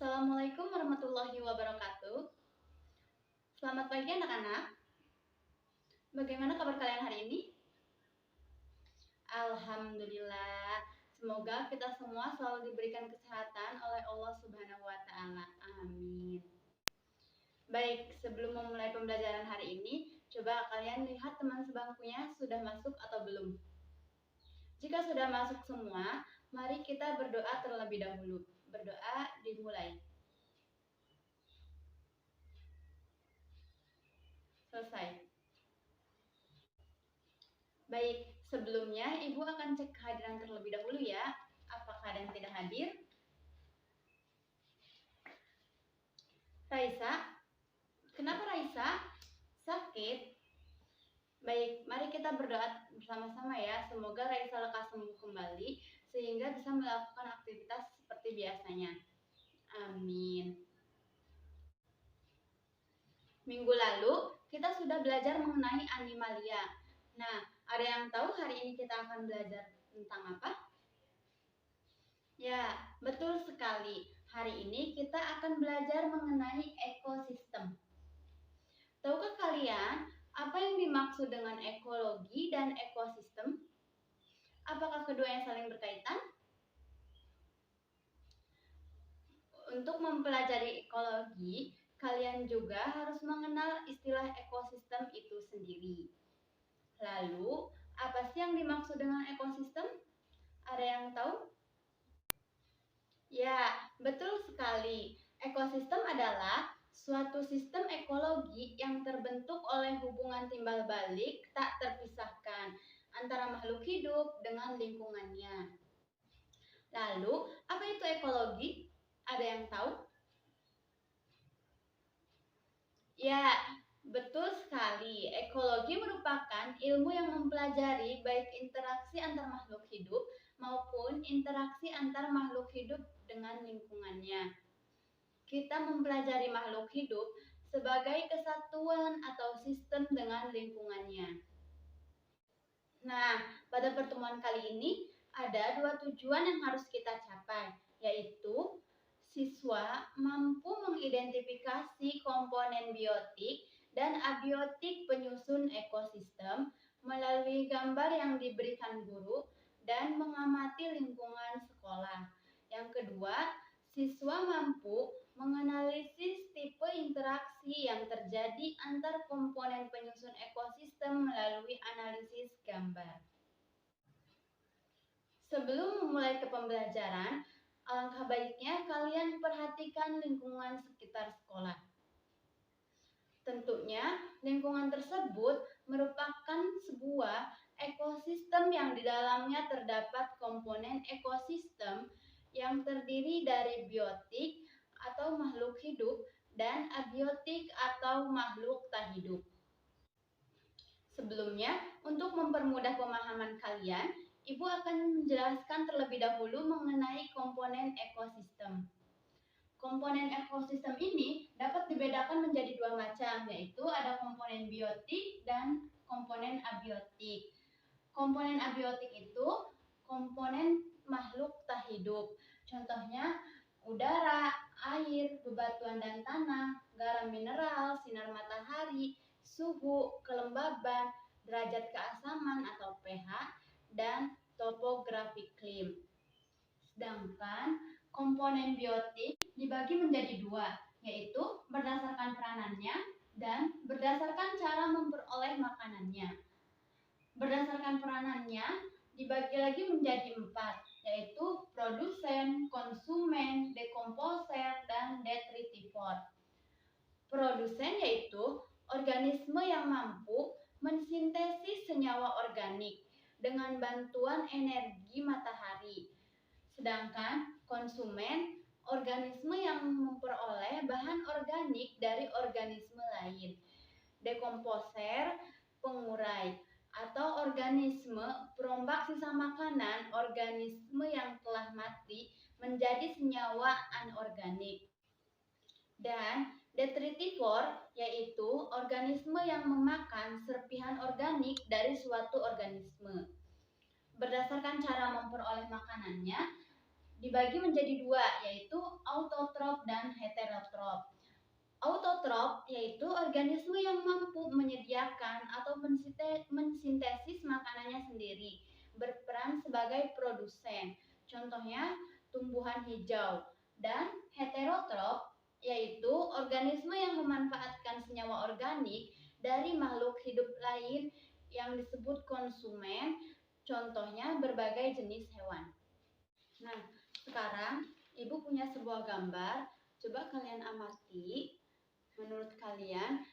Assalamualaikum warahmatullahi wabarakatuh. Selamat pagi anak-anak. Bagaimana kabar kalian hari ini? Alhamdulillah. Semoga kita semua selalu diberikan kesehatan oleh Allah Subhanahu wa taala. Amin. Baik, sebelum memulai pembelajaran hari ini, coba kalian lihat teman sebangkunya sudah masuk atau belum. Jika sudah masuk semua, mari kita berdoa terlebih dahulu. Berdoa dimulai. Selesai. Baik, sebelumnya Ibu akan cek kehadiran terlebih dahulu ya. Apakah ada yang tidak hadir? Raisa? Kenapa Raisa? Sakit? Baik, mari kita berdoa bersama-sama ya. Semoga Raisa lekas sembuh kembali sehingga bisa melakukan aktivitas seperti biasanya. Amin. Minggu lalu kita sudah belajar mengenai animalia. Nah, ada yang tahu hari ini kita akan belajar tentang apa? Ya, betul sekali. Hari ini kita akan belajar mengenai ekosistem. Tahukah kalian apa yang dimaksud dengan ekologi dan ekosistem? Apakah keduanya saling berkaitan? Untuk mempelajari ekologi, kalian juga harus mengenal istilah ekosistem itu sendiri. Lalu, apa sih yang dimaksud dengan ekosistem? Ada yang tahu? Ya, betul sekali. Ekosistem adalah suatu sistem ekologi yang terbentuk oleh hubungan timbal balik tak terpisahkan antara makhluk hidup dengan lingkungannya. Lalu, apa itu ekologi? Ada yang tahu? Ya, betul sekali. Ekologi merupakan ilmu yang mempelajari baik interaksi antar makhluk hidup maupun interaksi antar makhluk hidup dengan lingkungannya. Kita mempelajari makhluk hidup sebagai kesatuan atau sistem dengan lingkungannya. Nah, pada pertemuan kali ini ada dua tujuan yang harus kita capai, yaitu siswa mampu mengidentifikasi komponen biotik dan abiotik penyusun ekosistem melalui gambar yang diberikan guru dan mengamati lingkungan sekolah. Yang kedua, siswa mampu menganalisis tipe interaksi yang terjadi antar komponen penyusun ekosistem melalui analisis gambar. Sebelum memulai ke pembelajaran, alangkah baiknya kalian perhatikan lingkungan sekitar sekolah. Tentunya, lingkungan tersebut merupakan sebuah ekosistem yang di dalamnya terdapat komponen ekosistem yang terdiri dari biotik atau makhluk hidup dan abiotik atau makhluk tak hidup. Sebelumnya, untuk mempermudah pemahaman kalian, Ibu akan menjelaskan terlebih dahulu mengenai komponen ekosistem. Komponen ekosistem ini dapat dibedakan menjadi dua macam, yaitu ada komponen biotik dan komponen abiotik. Komponen abiotik itu komponen makhluk tak hidup. Contohnya udara, air, bebatuan dan tanah, garam mineral, sinar matahari, suhu, kelembaban, derajat keasaman atau pH, dan topografi iklim. Sedangkan komponen biotik dibagi menjadi dua, yaitu berdasarkan peranannya dan berdasarkan cara memperoleh makanannya. Berdasarkan peranannya dibagi lagi menjadi empat, yaitu produsen, konsumen, dekomposer, dan detritivor. Produsen yaitu organisme yang mampu mensintesis senyawa organik dengan bantuan energi matahari. Sedangkan konsumen, organisme yang memperoleh bahan organik dari organisme lain. Dekomposer, pengurai, atau organisme perombak sisa makanan organisme yang telah mati menjadi senyawa anorganik. Dan detritivor yaitu organisme yang memakan serpihan organik dari suatu organisme. Berdasarkan cara memperoleh makanannya, dibagi menjadi dua, yaitu autotrof dan heterotrof. Autotrof yaitu organisme yang mampu menyediakan atau mensintesis makanannya sendiri, berperan sebagai produsen. Contohnya tumbuhan hijau. Dan heterotrof yaitu organisme yang memanfaatkan senyawa organik dari makhluk hidup lain yang disebut konsumen. Contohnya berbagai jenis hewan. Nah, sekarang Ibu punya sebuah gambar. Coba kalian amati. Menurut kalian,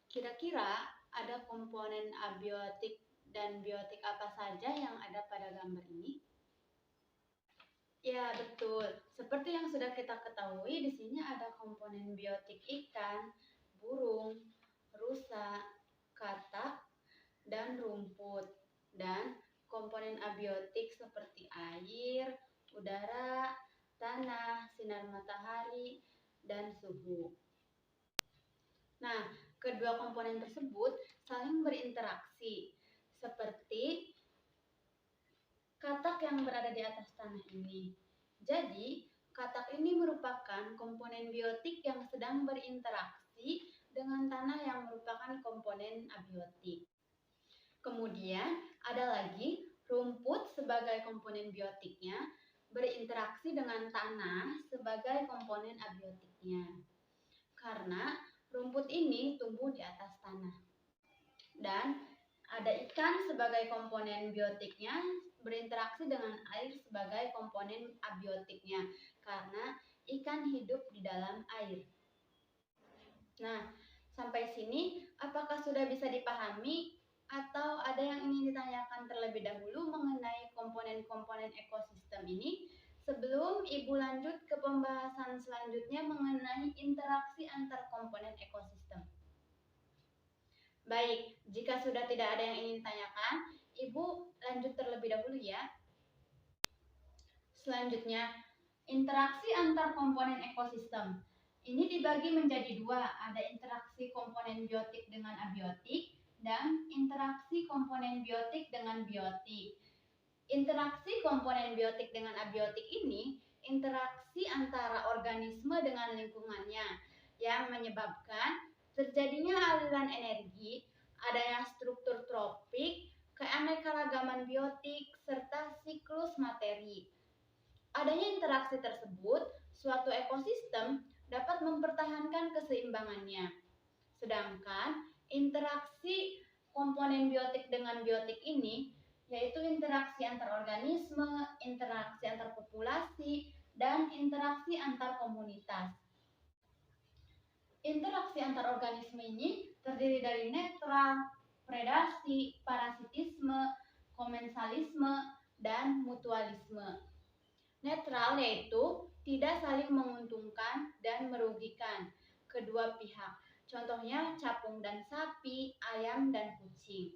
kira-kira ada komponen abiotik dan biotik apa saja yang ada pada gambar ini? Ya, betul. Seperti yang sudah kita ketahui, di sini ada komponen biotik ikan, burung, rusa, katak, dan rumput. Dan komponen abiotik seperti air, udara, tanah, sinar matahari, dan suhu. Nah, kedua komponen tersebut saling berinteraksi, seperti katak yang berada di atas tanah ini. Jadi, katak ini merupakan komponen biotik yang sedang berinteraksi dengan tanah yang merupakan komponen abiotik. Kemudian, ada lagi rumput sebagai komponen biotiknya berinteraksi dengan tanah sebagai komponen abiotiknya. Karena rumput ini tumbuh di atas tanah. Dan ada ikan sebagai komponen biotiknya berinteraksi dengan air sebagai komponen abiotiknya karena ikan hidup di dalam air. Nah, sampai sini apakah sudah bisa dipahami atau ada yang ingin ditanyakan terlebih dahulu mengenai komponen-komponen ekosistem ini? Sebelum Ibu lanjut ke pembahasan selanjutnya mengenai interaksi antar komponen ekosistem. Baik, jika sudah tidak ada yang ingin ditanyakan, Ibu lanjut terlebih dahulu ya. Selanjutnya, interaksi antar komponen ekosistem. Ini dibagi menjadi dua, ada interaksi komponen biotik dengan abiotik dan interaksi komponen biotik dengan biotik. Interaksi komponen biotik dengan abiotik ini interaksi antara organisme dengan lingkungannya yang menyebabkan terjadinya aliran energi, adanya struktur tropik, keanekaragaman biotik, serta siklus materi. Adanya interaksi tersebut, suatu ekosistem dapat mempertahankan keseimbangannya. Sedangkan interaksi komponen biotik dengan biotik ini yaitu interaksi antar organisme, interaksi antar populasi, dan interaksi antar komunitas. Interaksi antar organisme ini terdiri dari netral, predasi, parasitisme, komensalisme, dan mutualisme. Netral yaitu tidak saling menguntungkan dan merugikan kedua pihak. Contohnya capung dan sapi, ayam dan kucing.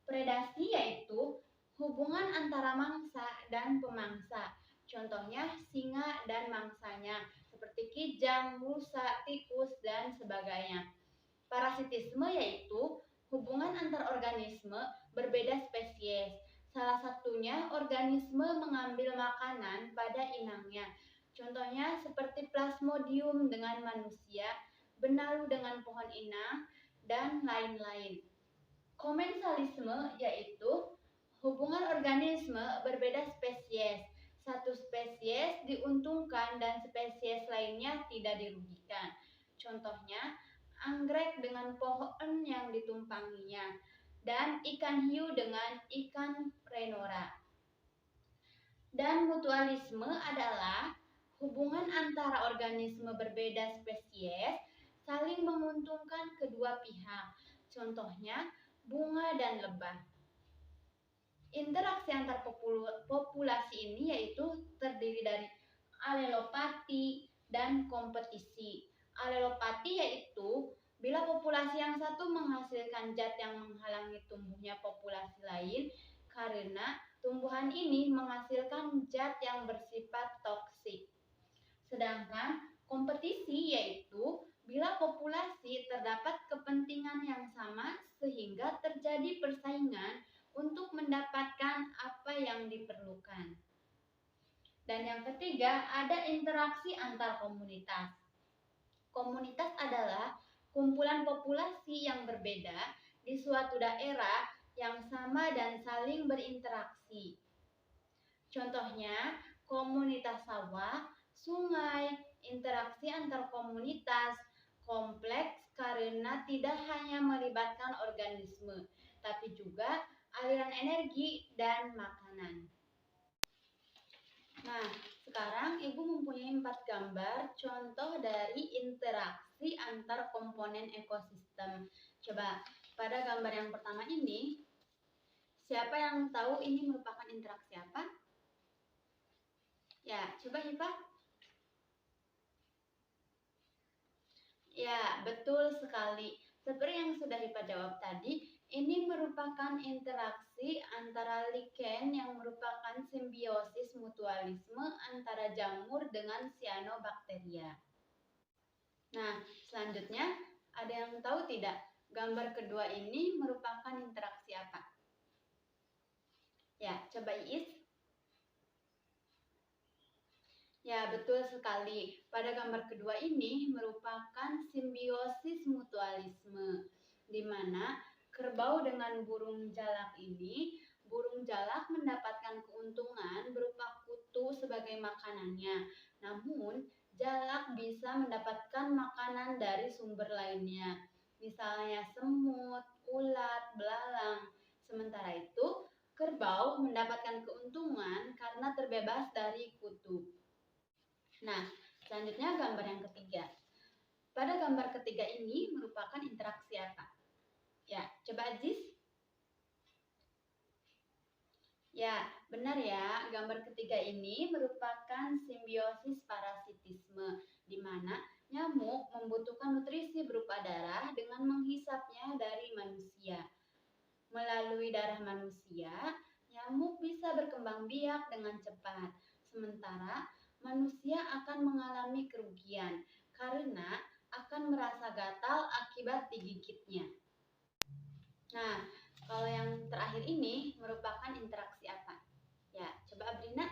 Predasi yaitu hubungan antara mangsa dan pemangsa. Contohnya singa dan mangsanya, seperti kijang, rusa, tikus, dan sebagainya. Parasitisme yaitu hubungan antar organisme berbeda spesies. Salah satunya organisme mengambil makanan pada inangnya. Contohnya seperti plasmodium dengan manusia, benalu dengan pohon inang, dan lain-lain. Komensalisme yaitu hubungan organisme berbeda spesies. Satu spesies diuntungkan dan spesies lainnya tidak dirugikan. Contohnya, anggrek dengan pohon yang ditumpanginya, dan ikan hiu dengan ikan renora. Dan mutualisme adalah hubungan antara organisme berbeda spesies saling menguntungkan kedua pihak. Contohnya, bunga dan lebah. Interaksi antar populasi ini yaitu terdiri dari alelopati dan kompetisi. Alelopati yaitu bila populasi yang satu menghasilkan zat yang menghalangi tumbuhnya populasi lain karena tumbuhan ini menghasilkan zat yang bersifat toksik. Sedangkan kompetisi yaitu bila populasi terdapat kepentingan yang sama sehingga terjadi persaingan untuk mendapatkan apa yang diperlukan. Dan yang ketiga, ada interaksi antar komunitas. Komunitas adalah kumpulan populasi yang berbeda di suatu daerah yang sama dan saling berinteraksi. Contohnya, komunitas sawah, sungai, interaksi antar komunitas, kompleks karena tidak hanya melibatkan organisme, tapi juga aliran energi dan makanan. Nah, sekarang Ibu mempunyai 4 gambar contoh dari interaksi antar komponen ekosistem. Coba, pada gambar yang pertama ini, siapa yang tahu ini merupakan interaksi apa? Ya, coba Ipa. Ya, betul sekali. Seperti yang sudah Ipa jawab tadi, ini merupakan interaksi antara lichen yang merupakan simbiosis mutualisme antara jamur dengan cyanobacteria. Nah, selanjutnya ada yang tahu tidak? Gambar kedua ini merupakan interaksi apa? Ya, coba Iis. Ya, betul sekali. Pada gambar kedua ini merupakan simbiosis mutualisme, di mana kerbau dengan burung jalak ini, burung jalak mendapatkan keuntungan berupa kutu sebagai makanannya. Namun, jalak bisa mendapatkan makanan dari sumber lainnya, misalnya semut, ulat, belalang. Sementara itu, kerbau mendapatkan keuntungan karena terbebas dari kutu. Nah, selanjutnya gambar yang ketiga. Pada gambar ketiga ini merupakan interaksi apa? Ya, coba Aziz. Ya, benar ya. Gambar ketiga ini merupakan simbiosis parasitisme, di mana nyamuk membutuhkan nutrisi berupa darah dengan menghisapnya dari manusia. Melalui darah manusia, nyamuk bisa berkembang biak dengan cepat. Sementara manusia akan mengalami kerugian karena akan merasa gatal akibat digigitnya. Nah, kalau yang terakhir ini merupakan interaksi apa? Ya, coba Abrina.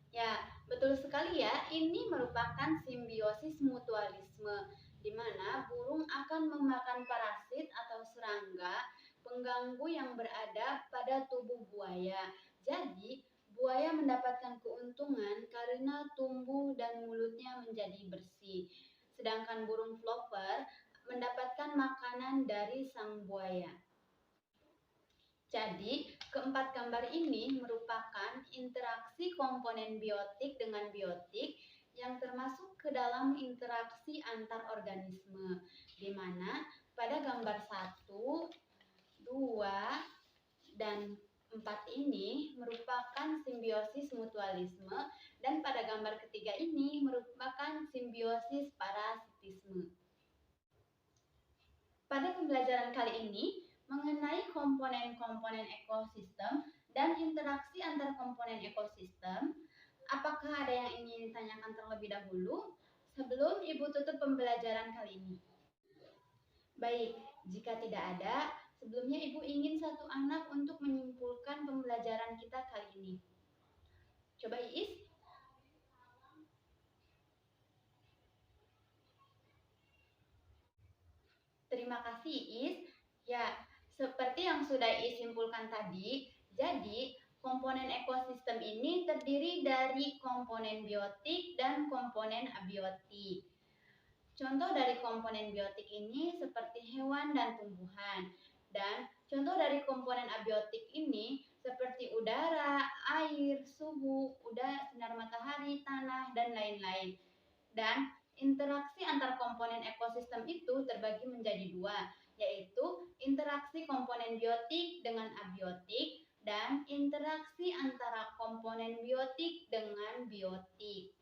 Ya, betul sekali ya. Ini merupakan simbiosis mutualisme, di mana burung akan memakan parasit atau serangga pengganggu yang berada pada tubuh buaya. Jadi, buaya mendapatkan keuntungan karena tumbuh dan mulutnya menjadi bersih. Sedangkan burung plover mendapatkan makanan dari sang buaya. Jadi, keempat gambar ini merupakan interaksi komponen biotik dengan biotik yang termasuk ke dalam interaksi antar organisme, di mana pada gambar 1, 2, dan 4 ini merupakan simbiosis mutualisme dan pada gambar ketiga ini merupakan simbiosis parasitisme. Pada pembelajaran kali ini, mengenai komponen-komponen ekosistem dan interaksi antar komponen ekosistem, apakah ada yang ingin ditanyakan terlebih dahulu sebelum Ibu tutup pembelajaran kali ini? Baik, jika tidak ada, sebelumnya Ibu ingin satu anak untuk menyimpulkan pembelajaran kita kali ini. Coba Iis. Terima kasih Iis. Ya, seperti yang sudah Iis simpulkan tadi, jadi komponen ekosistem ini terdiri dari komponen biotik dan komponen abiotik. Contoh dari komponen biotik ini seperti hewan dan tumbuhan. Dan contoh dari komponen abiotik ini seperti udara, air, suhu, sinar matahari, tanah, dan lain-lain. Dan interaksi antar komponen ekosistem itu terbagi menjadi dua, yaitu interaksi komponen biotik dengan abiotik dan interaksi antara komponen biotik dengan biotik.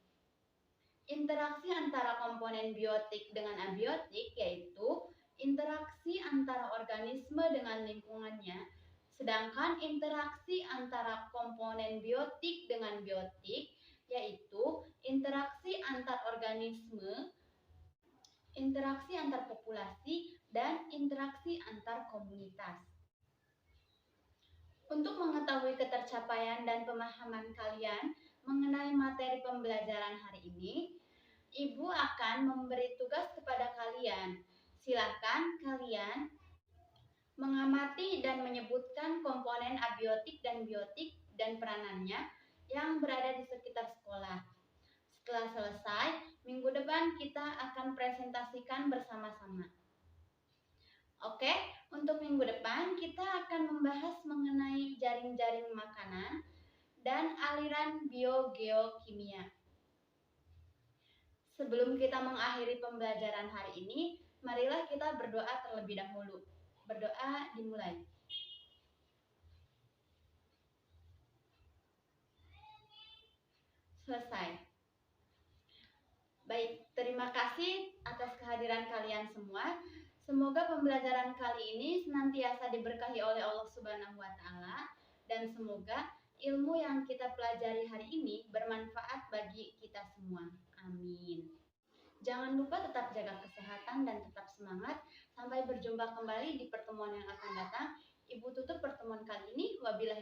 Interaksi antara komponen biotik dengan abiotik yaitu interaksi antara organisme dengan lingkungannya, sedangkan interaksi antara komponen biotik dengan biotik yaitu interaksi antar organisme, interaksi antar populasi, dan interaksi antar komunitas. Untuk mengetahui ketercapaian dan pemahaman kalian mengenai materi pembelajaran hari ini, Ibu akan memberi tugas kepada kalian. Silakan kalian mengamati dan menyebutkan komponen abiotik dan biotik dan peranannya yang berada di sekitar sekolah. Setelah selesai, minggu depan kita akan presentasikan bersama-sama. Oke, untuk minggu depan kita akan membahas mengenai jaring-jaring makanan dan aliran biogeokimia. Sebelum kita mengakhiri pembelajaran hari ini, marilah kita berdoa terlebih dahulu. Berdoa dimulai. Selesai. Baik, terima kasih atas kehadiran kalian semua. Semoga pembelajaran kali ini senantiasa diberkahi oleh Allah Subhanahu wa taala dan semoga ilmu yang kita pelajari hari ini bermanfaat bagi kita semua. Amin. Jangan lupa tetap jaga kesehatan dan tetap semangat. Sampai berjumpa kembali di pertemuan yang akan datang. Ibu tutup pertemuan kali ini. Wabillahi